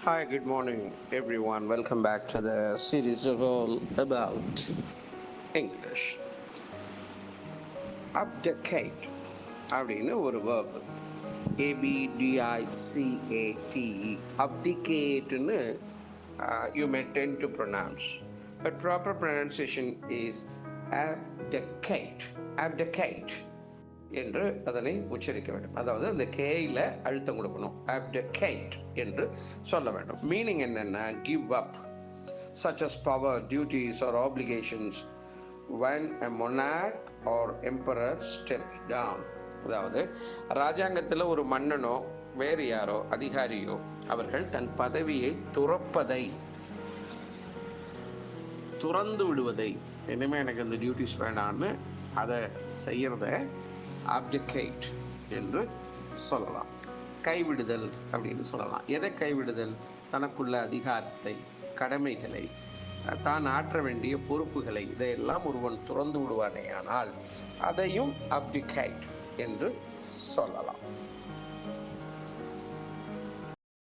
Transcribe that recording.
Hi, good morning, everyone. Welcome back to the series of all about English. Abdicate அப்படின்னு ஒரு verb. ABDICATE. Abdicateன்னு you may tend to pronounce. But proper pronunciation is abdicate. Abdicate என்று அதனை உச்சரிக்க வேண்டும். அதாவது அந்த கேயில அழுத்தம் கொடுக்கணும். abdicate என்று சொல்ல வேண்டும். மீனிங் என்னன்னா give up such as power, duties or obligations when a monarch or emperor steps down. அதாவது ராஜாங்கத்தில் ஒரு மன்னனோ வேறு யாரோ அதிகாரியோ அவர்கள் தன் பதவியை துறந்து விடுவதை, இனிமே எனக்கு அந்த டியூட்டிஸ் வேணான்னு அதை செய்யறத abdicate என்று சொல்லலாம். கைவிடுதல் அப்படின்னு சொல்லலாம். எதை கைவிடுதல்? தனக்குள்ள அதிகாரத்தை, கடமைகளை, தான் ஆற்ற வேண்டிய பொறுப்புகளை இதையெல்லாம் ஒருவன் துறந்து விடுவானே ஆனால் அதையும் abdicate என்று சொல்லலாம்.